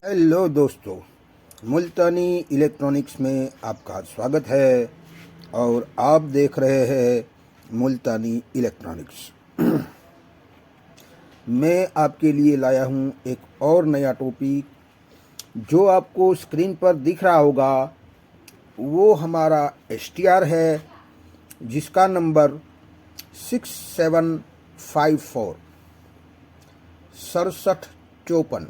Hello दोस्तों, मुल्तानी electronics में आपका स्वागत है और आप देख रहे हैं मुल्तानी इलेक्ट्रॉनिक्स। मैं आपके लिए लाया हूं एक और नया टॉपिक। जो आपको स्क्रीन पर दिख रहा होगा वो हमारा STR है, जिसका नंबर 6754 6754।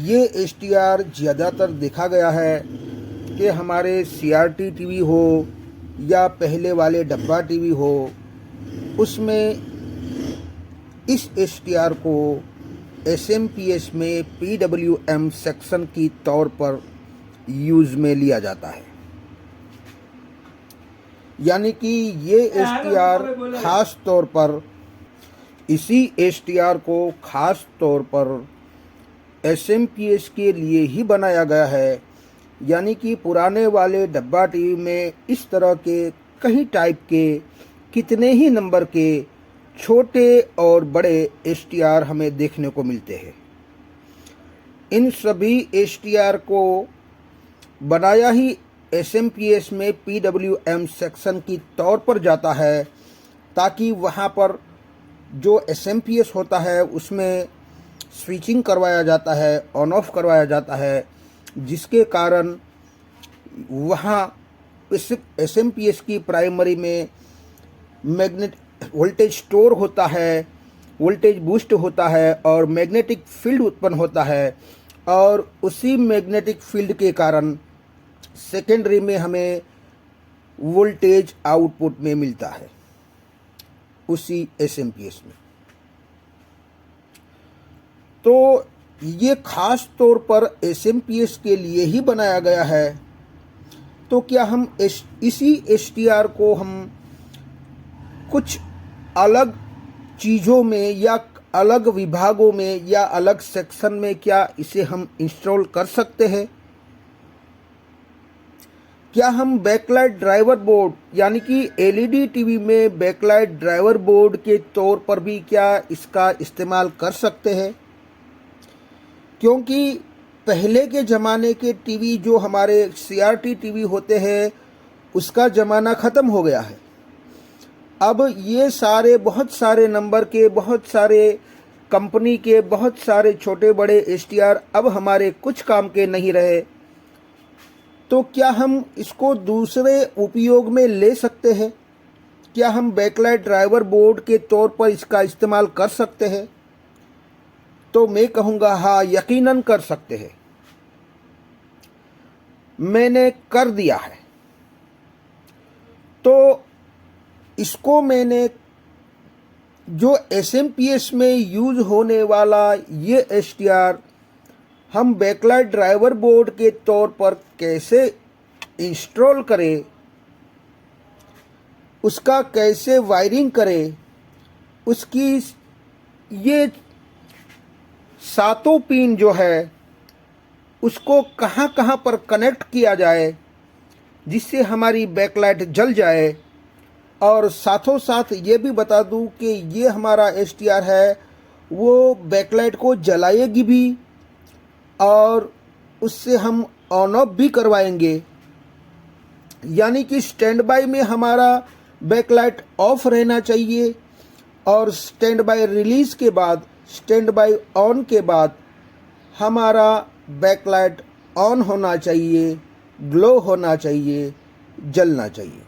ये STR ज़्यादातर देखा गया है कि हमारे CRT टीवी हो या पहले वाले डब्बा टीवी हो, उसमें इस STR को SMPS में PWM सेक्शन की तौर पर यूज़ में लिया जाता है। यानी कि ये STR ख़ास तौर पर इसी STR को ख़ास तौर पर SMPS के लिए ही बनाया गया है। यानी कि पुराने वाले डब्बा टीवी में इस तरह के कई टाइप के कितने ही नंबर के छोटे और बड़े STR हमें देखने को मिलते हैं। इन सभी STR को बनाया ही SMPS में PWM सेक्शन की तौर पर जाता है, ताकि वहाँ पर जो SMPS होता है उसमें स्विचिंग करवाया जाता है, ऑन ऑफ करवाया जाता है, जिसके कारण वहाँ इस SMPS की प्राइमरी में मैग्नेट वोल्टेज स्टोर होता है, वोल्टेज बूस्ट होता है और मैग्नेटिक फील्ड उत्पन्न होता है। और उसी मैग्नेटिक फील्ड के कारण सेकेंडरी में हमें वोल्टेज आउटपुट में मिलता है उसी SMPS में। तो ये खास तौर पर SMPS के लिए ही बनाया गया है। तो क्या हम इसी STR को हम कुछ अलग चीज़ों में या अलग विभागों में या अलग सेक्शन में क्या इसे हम इंस्टॉल कर सकते हैं? क्या हम बैकलाइट ड्राइवर बोर्ड यानी कि LED टीवी में बैकलाइट ड्राइवर बोर्ड के तौर पर भी क्या इसका इस्तेमाल कर सकते हैं? क्योंकि पहले के ज़माने के टीवी जो हमारे CRT टीवी होते हैं उसका ज़माना ख़त्म हो गया है। अब ये सारे बहुत सारे नंबर के, बहुत सारे कंपनी के, बहुत सारे छोटे बड़े STR अब हमारे कुछ काम के नहीं रहे। तो क्या हम इसको दूसरे उपयोग में ले सकते हैं? क्या हम बैकलाइट ड्राइवर बोर्ड के तौर पर इसका इस्तेमाल कर सकते हैं? तो मैं कहूँगा हाँ, यकीनन कर सकते हैं। मैंने कर दिया है। तो इसको मैंने जो SMPS में यूज़ होने वाला ये STR हम बैकलाइट ड्राइवर बोर्ड के तौर पर कैसे इंस्टॉल करें, उसका कैसे वायरिंग करें, उसकी ये सातों पिन जो है उसको कहाँ कहाँ पर कनेक्ट किया जाए जिससे हमारी बैकलाइट जल जाए। और साथों साथ ये भी बता दूं कि ये हमारा STR है वो बैकलाइट को जलाएगी भी और उससे हम ऑन ऑफ भी करवाएंगे। यानी कि स्टैंड बाय में हमारा बैकलाइट ऑफ रहना चाहिए और स्टैंड बाय रिलीज़ के बाद, स्टैंड बाय ऑन के बाद हमारा बैकलाइट ऑन होना चाहिए, ग्लो होना चाहिए, जलना चाहिए।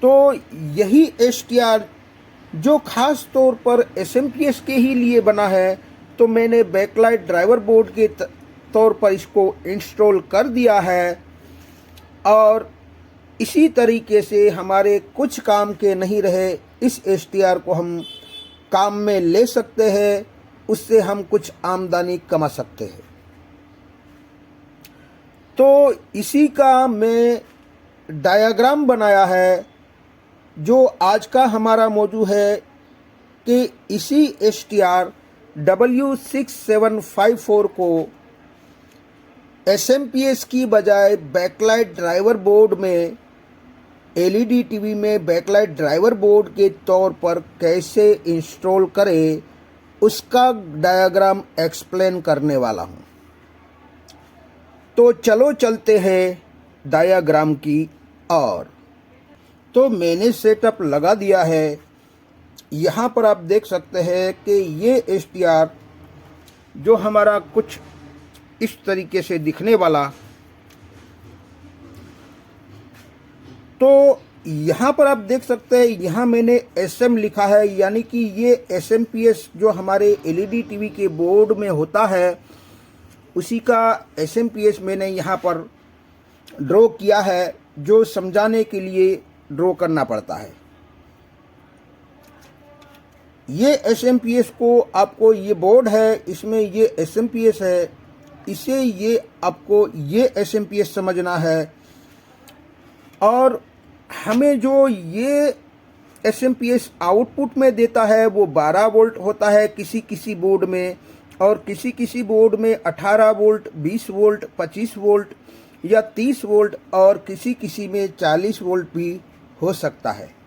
तो यही STR जो खास तौर पर SMPS के ही लिए बना है, तो मैंने बैकलाइट ड्राइवर बोर्ड के तौर पर इसको इंस्टॉल कर दिया है। और इसी तरीके से हमारे कुछ काम के नहीं रहे इस STR को हम काम में ले सकते हैं, उससे हम कुछ आमदनी कमा सकते हैं। तो इसी का मैं डायग्राम बनाया है जो आज का हमारा मौजू है कि इसी STR W6754 को SMPS की बजाय बैकलाइट ड्राइवर बोर्ड में LED टीवी में बैकलाइट ड्राइवर बोर्ड के तौर पर कैसे इंस्टॉल करें उसका डायग्राम एक्सप्लेन करने वाला हूँ। तो चलो चलते हैं डायग्राम की ओर। तो मैंने सेटअप लगा दिया है। यहाँ पर आप देख सकते हैं कि ये STR जो हमारा कुछ इस तरीके से दिखने वाला, तो यहाँ पर आप देख सकते हैं यहाँ मैंने SM लिखा है, यानी कि ये SMPS जो हमारे LED टीवी के बोर्ड में होता है उसी का SMPS मैंने यहाँ पर ड्रॉ किया है, जो समझाने के लिए ड्रॉ करना पड़ता है। ये SMPS को आपको, ये बोर्ड है इसमें ये SMPS है, इसे ये आपको ये SMPS समझना है। और हमें जो ये SMPS आउटपुट में देता है वो 12 वोल्ट होता है किसी किसी बोर्ड में, और किसी किसी बोर्ड में 18 वोल्ट, 20 वोल्ट, 25 वोल्ट या 30 वोल्ट, और किसी किसी में 40 वोल्ट भी हो सकता है।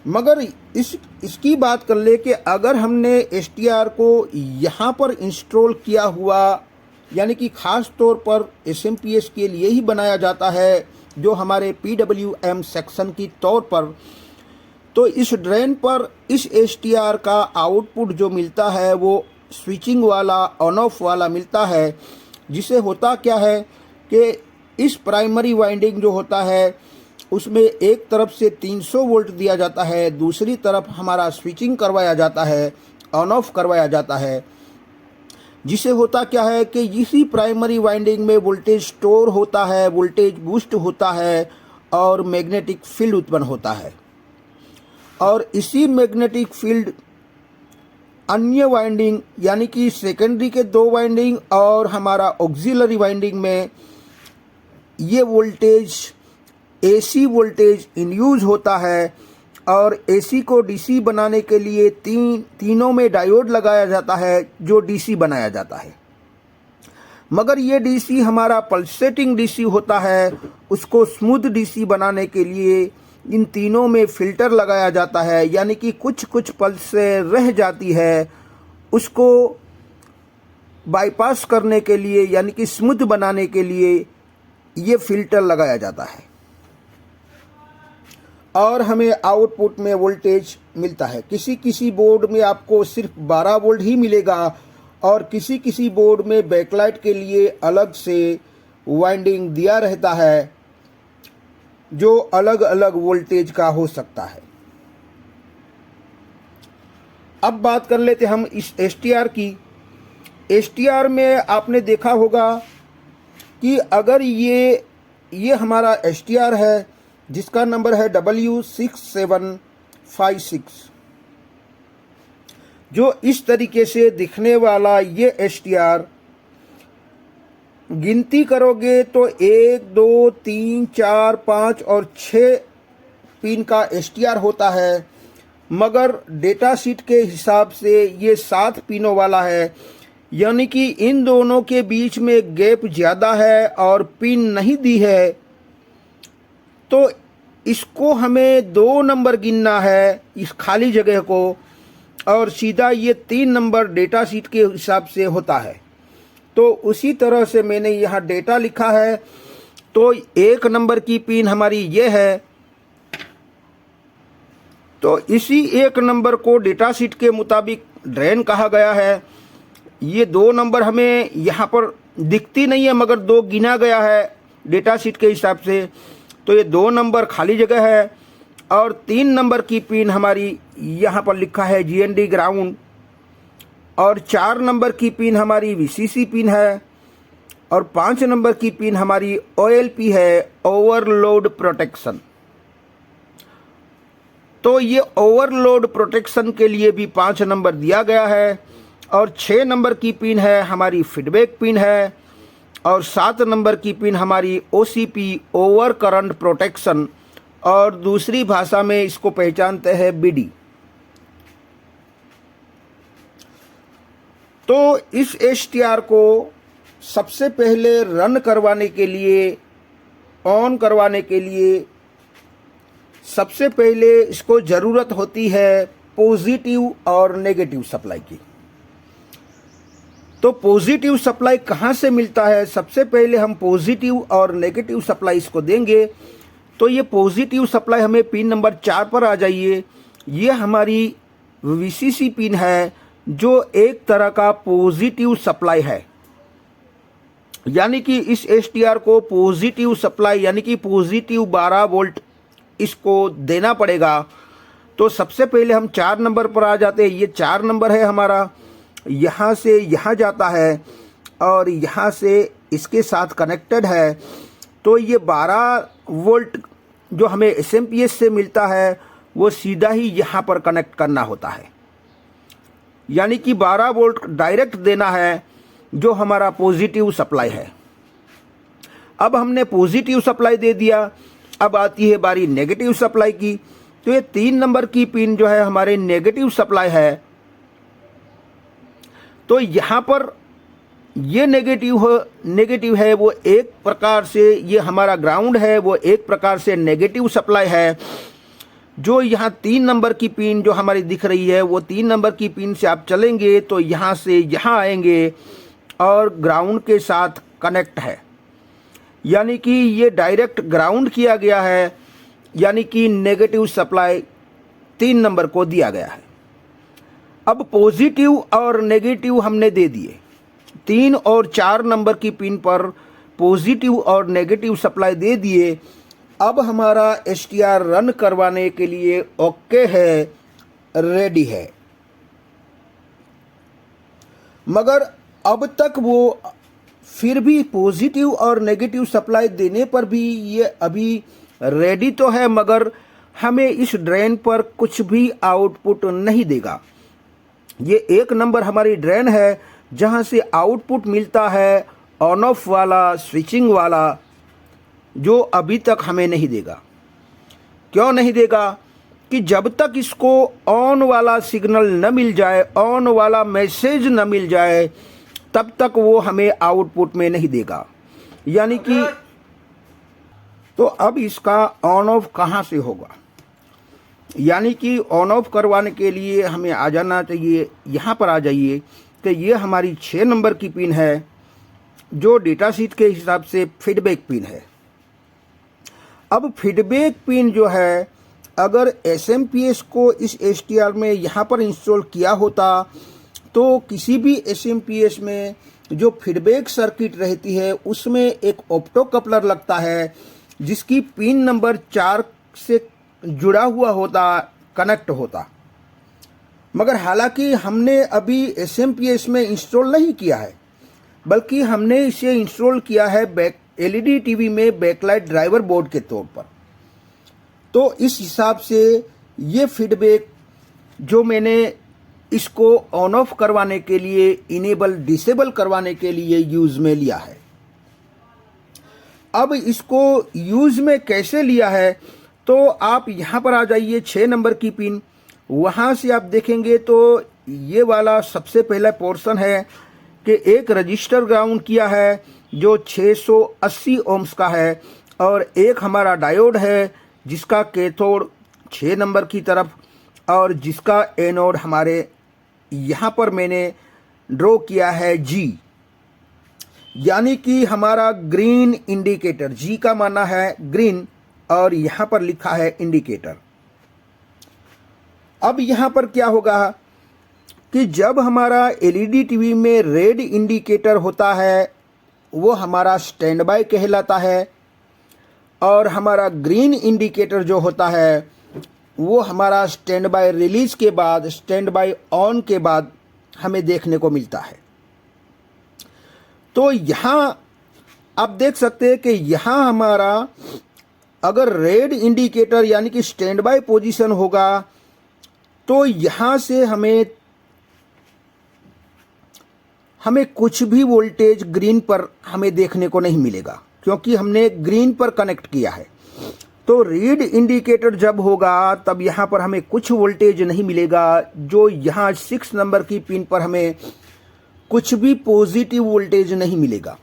मगर इसकी बात कर ले कि अगर हमने STR को यहाँ पर इंस्टॉल किया हुआ, यानी कि ख़ास तौर पर SMPS के लिए ही बनाया जाता है, जो हमारे PWM सेक्शन की तौर पर, तो इस ड्रेन पर इस STR का आउटपुट जो मिलता है वो स्विचिंग वाला, ऑन ऑफ वाला मिलता है। जिसे होता क्या है कि इस प्राइमरी वाइंडिंग जो होता है उसमें एक तरफ से 300 वोल्ट दिया जाता है, दूसरी तरफ हमारा स्विचिंग करवाया जाता है, ऑन ऑफ करवाया जाता है। जिसे होता क्या है कि इसी प्राइमरी वाइंडिंग में वोल्टेज स्टोर होता है, वोल्टेज बूस्ट होता है और मैग्नेटिक फील्ड उत्पन्न होता है। और इसी मैग्नेटिक फील्ड अन्य वाइंडिंग, यानी कि सेकेंडरी के 2 वाइंडिंग और हमारा ऑक्सिलरी वाइंडिंग में ये वोल्टेज AC वोल्टेज इंड्यूस होता है। और AC को DC बनाने के लिए तीनों में डायोड लगाया जाता है जो DC बनाया जाता है। मगर ये DC हमारा पल्सेटिंग DC होता है, उसको स्मूथ DC बनाने के लिए इन तीनों में फिल्टर लगाया जाता है, यानी कि कुछ कुछ पल्स से रह जाती है उसको बाईपास करने के लिए, यानी कि स्मूथ बनाने के लिए ये फिल्टर लगाया जाता है। और हमें आउटपुट में वोल्टेज मिलता है। किसी किसी बोर्ड में आपको सिर्फ 12 वोल्ट ही मिलेगा, और किसी किसी बोर्ड में बैकलाइट के लिए अलग से वाइंडिंग दिया रहता है जो अलग अलग वोल्टेज का हो सकता है। अब बात कर लेते हम इस STR की। STR में आपने देखा होगा कि अगर ये हमारा STR है जिसका नंबर है W6756, जो इस तरीके से दिखने वाला ये STR गिनती करोगे तो 1, 2, 3, 4, 5 और 6 पिन का STR होता है। मगर डेटा शीट के हिसाब से ये 7 पिनों वाला है, यानी कि इन दोनों के बीच में गैप ज़्यादा है और पिन नहीं दी है। तो इसको हमें 2 नंबर गिनना है इस खाली जगह को, और सीधा ये 3 नंबर डेटा शीट के हिसाब से होता है। तो उसी तरह से मैंने यहाँ डेटा लिखा है। तो 1 नंबर की पिन हमारी ये है, तो इसी 1 नंबर को डेटा शीट के मुताबिक ड्रेन कहा गया है। ये 2 नंबर हमें यहाँ पर दिखती नहीं है, मगर 2 गिना गया है डेटा शीट के हिसाब से। तो ये 2 नंबर खाली जगह है, और 3 नंबर की पिन हमारी यहाँ पर लिखा है GND ग्राउंड, और 4 नंबर की पिन हमारी VCC पिन है, और 5 नंबर की पिन हमारी OLP है, ओवरलोड प्रोटेक्शन। तो ये ओवरलोड प्रोटेक्शन के लिए भी 5 नंबर दिया गया है, और 6 नंबर की पिन है हमारी फीडबैक पिन है, और 7 नंबर की पिन हमारी OCP ओवर करंट प्रोटेक्शन, और दूसरी भाषा में इसको पहचानते हैं BD। तो इस STR को सबसे पहले रन करवाने के लिए, ऑन करवाने के लिए सबसे पहले इसको ज़रूरत होती है पॉजिटिव और नेगेटिव सप्लाई की। तो पॉजिटिव सप्लाई कहाँ से मिलता है? सबसे पहले हम पॉजिटिव और नेगेटिव सप्लाई इसको देंगे। तो ये पॉजिटिव सप्लाई हमें पिन नंबर 4 पर आ जाइए। ये हमारी VCC पिन है जो एक तरह का पॉजिटिव सप्लाई है, यानी कि इस STR को पॉजिटिव सप्लाई यानी कि पॉजिटिव 12 वोल्ट इसको देना पड़ेगा। तो सबसे पहले हम 4 नंबर पर आ जाते हैं। ये 4 नंबर है हमारा, यहाँ से यहाँ जाता है और यहाँ से इसके साथ कनेक्टेड है। तो ये 12 वोल्ट जो हमें SMPS से मिलता है वो सीधा ही यहाँ पर कनेक्ट करना होता है, यानी कि 12 वोल्ट डायरेक्ट देना है जो हमारा पॉजिटिव सप्लाई है। अब हमने पॉजिटिव सप्लाई दे दिया, अब आती है बारी नेगेटिव सप्लाई की। तो ये 3 नंबर की पिन जो है हमारे नेगेटिव सप्लाई है। तो यहाँ पर ये नेगेटिव है, वो एक प्रकार से ये हमारा ग्राउंड है, वो एक प्रकार से नेगेटिव सप्लाई है। जो यहाँ 3 नंबर की पिन जो हमारी दिख रही है, वो 3 नंबर की पिन से आप चलेंगे तो यहाँ से यहाँ आएंगे और ग्राउंड के साथ कनेक्ट है, यानी कि ये डायरेक्ट ग्राउंड किया गया है, यानी कि नेगेटिव सप्लाई 3 नंबर को दिया गया है। अब पॉजिटिव और नेगेटिव हमने दे दिए। 3 और 4 नंबर की पिन पर पॉजिटिव और नेगेटिव सप्लाई दे दिए। अब हमारा STR रन करवाने के लिए ओके है, रेडी है। मगर अब तक वो फिर भी पॉजिटिव और नेगेटिव सप्लाई देने पर भी ये अभी रेडी तो है, मगर हमें इस ड्रेन पर कुछ भी आउटपुट नहीं देगा। ये 1 नंबर हमारी ड्रेन है जहाँ से आउटपुट मिलता है ऑन ऑफ वाला, स्विचिंग वाला, जो अभी तक हमें नहीं देगा। क्यों नहीं देगा? कि जब तक इसको ऑन वाला सिग्नल न मिल जाए, ऑन वाला मैसेज न मिल जाए, तब तक वो हमें आउटपुट में नहीं देगा। यानी कि तो अब इसका ऑन ऑफ कहाँ से होगा? यानी कि ऑन ऑफ करवाने के लिए हमें आ जाना चाहिए, यहाँ पर आ जाइए। तो ये हमारी 6 नंबर की पिन है जो डेटा शीट के हिसाब से फीडबैक पिन है। अब फीडबैक पिन जो है, अगर SMPS को इस STR में यहाँ पर इंस्टॉल किया होता तो किसी भी SMPS में जो फीडबैक सर्किट रहती है उसमें एक ऑप्टो कपलर लगता है जिसकी पिन नंबर 4 से जुड़ा हुआ होता, कनेक्ट होता। मगर हालांकि हमने अभी SMPS में इंस्टॉल नहीं किया है, बल्कि हमने इसे इंस्टॉल किया है LED टीवी में बैकलाइट ड्राइवर बोर्ड के तौर पर। तो इस हिसाब से ये फीडबैक जो मैंने इसको ऑन ऑफ करवाने के लिए, इनेबल डिसेबल करवाने के लिए यूज में लिया है। अब इसको यूज में कैसे लिया है? तो आप यहाँ पर आ जाइए, 6 नंबर की पिन, वहाँ से आप देखेंगे तो ये वाला सबसे पहला पोर्शन है कि एक रजिस्टर ग्राउंड किया है जो 680 ओम्स का है, और एक हमारा डायोड है जिसका कैथोड 6 नंबर की तरफ और जिसका एनोड हमारे यहाँ पर मैंने ड्रॉ किया है G, यानी कि हमारा ग्रीन इंडिकेटर। G का माना है ग्रीन और यहाँ पर लिखा है इंडिकेटर। अब यहाँ पर क्या होगा कि जब हमारा LED टीवी में रेड इंडिकेटर होता है वो हमारा स्टैंड बाय कहलाता है, और हमारा ग्रीन इंडिकेटर जो होता है वो हमारा स्टैंड बाय रिलीज के बाद, स्टैंड बाय ऑन के बाद हमें देखने को मिलता है। तो यहाँ आप देख सकते हैं कि यहाँ हमारा अगर रेड इंडिकेटर यानी कि स्टैंड बाय पोजीशन होगा तो यहाँ से हमें कुछ भी वोल्टेज ग्रीन पर हमें देखने को नहीं मिलेगा, क्योंकि हमने ग्रीन पर कनेक्ट किया है। तो रेड इंडिकेटर जब होगा तब यहाँ पर हमें कुछ वोल्टेज नहीं मिलेगा, जो यहाँ 6 नंबर की पिन पर हमें कुछ भी पॉजिटिव वोल्टेज नहीं मिलेगा।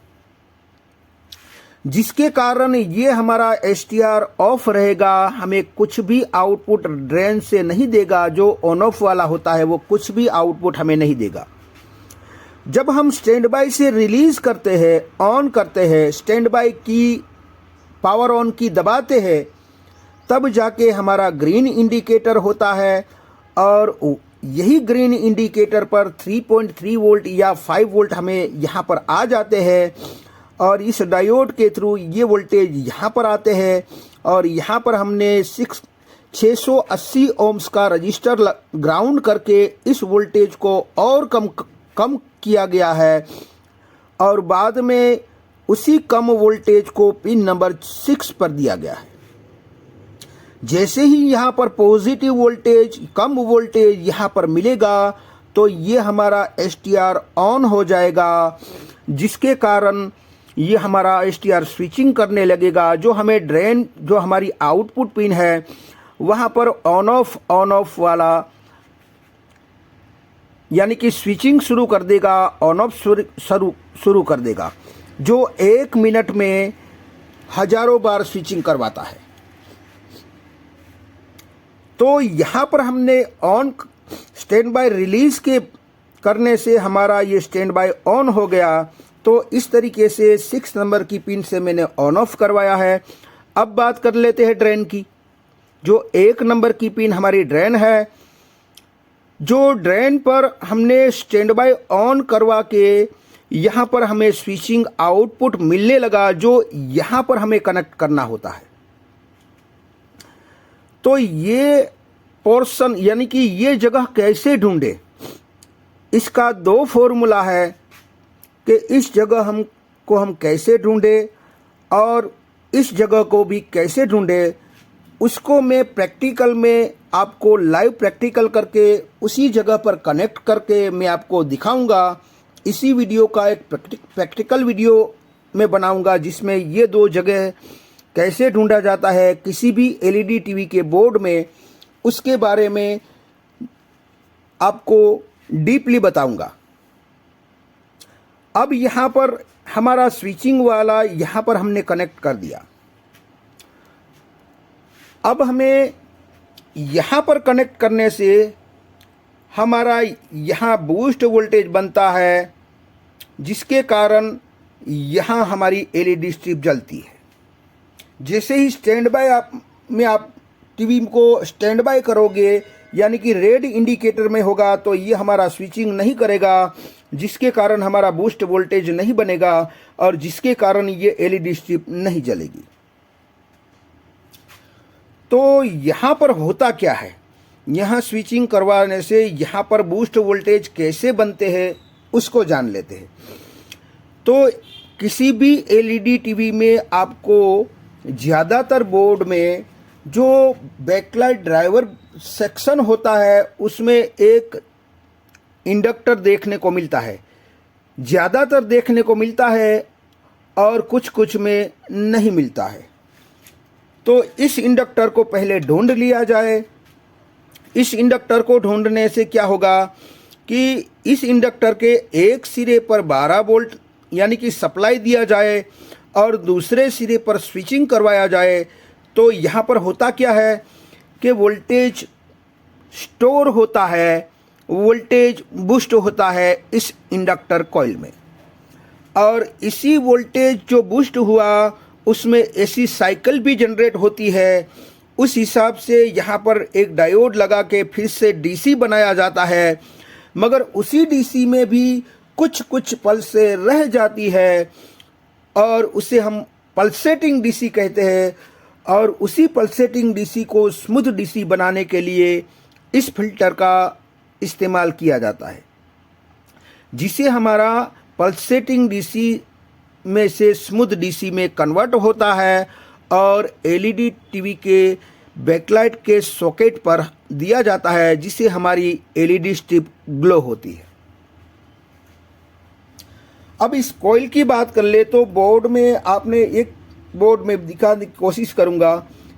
जिसके कारण ये हमारा STR ऑफ रहेगा, हमें कुछ भी आउटपुट ड्रेन से नहीं देगा। जो ऑन ऑफ वाला होता है वो कुछ भी आउटपुट हमें नहीं देगा। जब हम स्टैंड बाय से रिलीज करते हैं, ऑन करते हैं, स्टैंड बाय की पावर ऑन की दबाते हैं, तब जाके हमारा ग्रीन इंडिकेटर होता है और यही ग्रीन इंडिकेटर पर 3.3 वोल्ट या 5 वोल्ट हमें यहाँ पर आ जाते हैं और इस डायोड के थ्रू ये वोल्टेज यहाँ पर आते हैं और यहाँ पर हमने 680 ओम्स का रजिस्टर ग्राउंड करके इस वोल्टेज को और कम किया गया है और बाद में उसी कम वोल्टेज को पिन नंबर 6 पर दिया गया है। जैसे ही यहाँ पर पॉजिटिव वोल्टेज, कम वोल्टेज यहाँ पर मिलेगा तो ये हमारा STR ऑन हो जाएगा, जिसके कारण ये हमारा STR स्विचिंग करने लगेगा। जो हमें ड्रेन, जो हमारी आउटपुट पिन है, वहाँ पर ऑन ऑफ वाला यानी कि स्विचिंग शुरू कर देगा, ऑन ऑफ शुरू कर देगा, जो 1 मिनट में हजारों बार स्विचिंग करवाता है। तो यहाँ पर हमने ऑन स्टैंड बाय रिलीज के करने से हमारा ये स्टैंड बाय ऑन हो गया। तो इस तरीके से 6 नंबर की पिन से मैंने ऑन ऑफ करवाया है। अब बात कर लेते हैं ड्रेन की। जो 1 नंबर की पिन हमारी ड्रेन है, जो ड्रेन पर हमने स्टैंड बाय ऑन करवा के यहाँ पर हमें स्विचिंग आउटपुट मिलने लगा, जो यहाँ पर हमें कनेक्ट करना होता है। तो ये पोर्शन यानी कि ये जगह कैसे ढूंढे, इसका 2 फॉर्मूला है कि इस जगह हम कैसे ढूंढे और इस जगह को भी कैसे ढूंढे। उसको मैं प्रैक्टिकल में आपको लाइव प्रैक्टिकल करके उसी जगह पर कनेक्ट करके मैं आपको दिखाऊंगा। इसी वीडियो का एक प्रैक्टिकल वीडियो मैं बनाऊंगा जिसमें ये 2 जगह कैसे ढूंढा जाता है किसी भी LED टीवी के बोर्ड में, उसके बारे में आपको डीपली बताऊंगा। अब यहाँ पर हमारा स्विचिंग वाला यहाँ पर हमने कनेक्ट कर दिया। अब हमें यहाँ पर कनेक्ट करने से हमारा यहाँ बूस्ट वोल्टेज बनता है, जिसके कारण यहाँ हमारी LED स्ट्रिप जलती है। जैसे ही स्टैंड बाय आप टीवी को स्टैंड बाय करोगे यानी कि रेड इंडिकेटर में होगा तो ये हमारा स्विचिंग नहीं करेगा, जिसके कारण हमारा बूस्ट वोल्टेज नहीं बनेगा और जिसके कारण ये LED स्ट्रिप नहीं जलेगी। तो यहाँ पर होता क्या है, यहाँ स्विचिंग करवाने से यहाँ पर बूस्ट वोल्टेज कैसे बनते हैं उसको जान लेते हैं। तो किसी भी LED टीवी में आपको ज़्यादातर बोर्ड में जो बैकलाइट ड्राइवर सेक्शन होता है उसमें एक इंडक्टर देखने को मिलता है, ज़्यादातर देखने को मिलता है और कुछ में नहीं मिलता है। तो इस इंडक्टर को पहले ढूंढ लिया जाए। इस इंडक्टर को ढूंढने से क्या होगा कि इस इंडक्टर के एक सिरे पर 12 वोल्ट यानी कि सप्लाई दिया जाए और दूसरे सिरे पर स्विचिंग करवाया जाए। तो यहाँ पर होता क्या है कि वोल्टेज स्टोर होता है, वोल्टेज बूस्ट होता है इस इंडक्टर कॉइल में, और इसी वोल्टेज जो बूस्ट हुआ उसमें AC साइकिल भी जनरेट होती है। उस हिसाब से यहाँ पर एक डायोड लगा के फिर से DC बनाया जाता है, मगर उसी DC में भी कुछ पल्सें रह जाती है और उसे हम पल्सेटिंग DC कहते हैं। और उसी पल्सेटिंग DC को स्मूथ DC बनाने के लिए इस फिल्टर का इस्तेमाल किया जाता है, जिसे हमारा पल्सेटिंग DC में से स्मूथ DC में कन्वर्ट होता है और LED टीवी के बैकलाइट के सॉकेट पर दिया जाता है, जिससे हमारी LED स्ट्रिप ग्लो होती है। अब इस कॉइल की बात कर ले तो बोर्ड में आपने एक बोर्ड में दिखाने की कोशिश करूंगा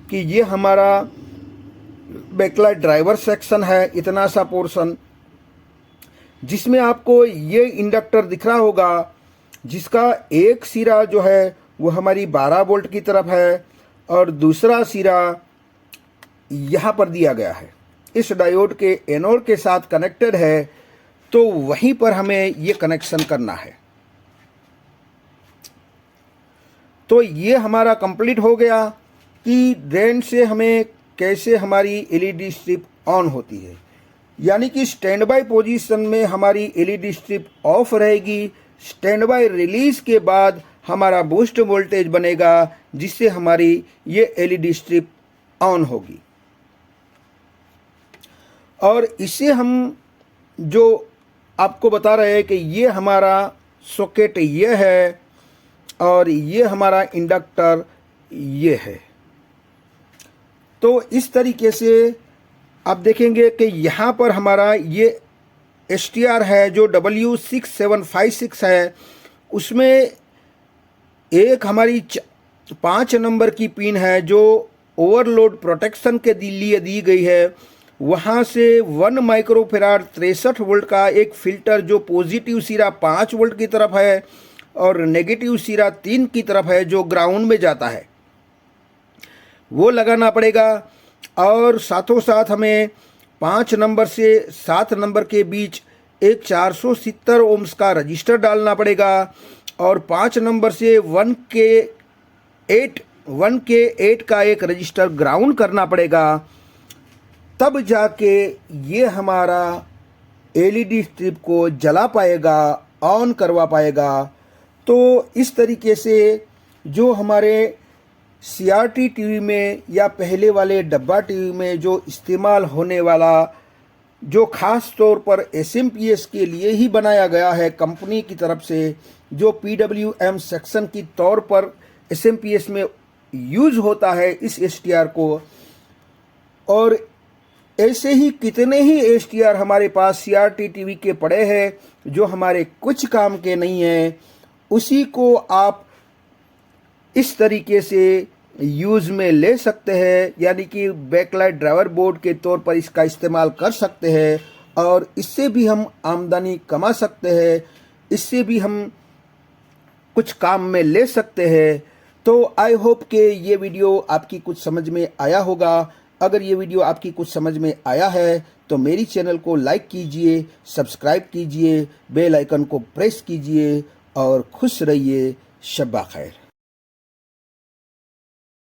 कि ये हमारा बैकलाइट ड्राइवर सेक्शन है, इतना सा पोर्शन, जिसमें आपको ये इंडक्टर दिख रहा होगा जिसका एक सिरा जो है वो हमारी 12 वोल्ट की तरफ है और दूसरा सिरा यहाँ पर दिया गया है, इस डायोड के एनोड के साथ कनेक्टेड है, तो वहीं पर हमें ये कनेक्शन करना है। तो ये हमारा कंप्लीट हो गया कि ड्रेन से हमें कैसे हमारी एलईडी स्ट्रिप ऑन होती है, यानी कि स्टैंड बाय पोजीशन में हमारी एलईडी स्ट्रिप ऑफ रहेगी, स्टैंड बाय रिलीज के बाद हमारा बूस्ट वोल्टेज बनेगा जिससे हमारी ये एलईडी स्ट्रिप ऑन होगी। और इसे हम जो आपको बता रहे हैं कि ये हमारा सॉकेट ये है और ये हमारा इंडक्टर ये है। तो इस तरीके से आप देखेंगे कि यहाँ पर हमारा ये STR है जो W6756 है, उसमें एक हमारी 5 नंबर की पिन है जो ओवरलोड प्रोटेक्शन के लिए दी गई है। वहाँ से 1 माइक्रोफेराड 63 वोल्ट का एक फ़िल्टर जो पॉजिटिव सिरा 5 वोल्ट की तरफ है और नेगेटिव सिरा 3 की तरफ है जो ग्राउंड में जाता है, वो लगाना पड़ेगा। और साथों साथ हमें 5 नंबर से 7 नंबर के बीच एक 470 ओम्स का रजिस्टर डालना पड़ेगा और 5 नंबर से 1K8 का एक रजिस्टर ग्राउंड करना पड़ेगा, तब जाके ये हमारा एलईडी स्ट्रिप को जला पाएगा, ऑन करवा पाएगा। तो इस तरीके से जो हमारे CRT टीवी में या पहले वाले डब्बा टीवी में जो इस्तेमाल होने वाला, जो ख़ास तौर पर SMPS के लिए ही बनाया गया है कंपनी की तरफ से, जो PWM सेक्शन की तौर पर SMPS में यूज़ होता है इस STR को, और ऐसे ही कितने ही STR हमारे पास CRT टीवी के पड़े हैं जो हमारे कुछ काम के नहीं हैं, उसी को आप इस तरीके से यूज़ में ले सकते हैं, यानी कि बैकलाइट ड्राइवर बोर्ड के तौर पर इसका इस्तेमाल कर सकते हैं और इससे भी हम आमदनी कमा सकते हैं, इससे भी हम कुछ काम में ले सकते हैं। तो आई होप कि ये वीडियो आपकी कुछ समझ में आया होगा। अगर ये वीडियो आपकी कुछ समझ में आया है तो मेरी चैनल को लाइक कीजिए, सब्सक्राइब कीजिए, बेल आइकन को प्रेस कीजिए और खुश रहिए। शब्बा खैर।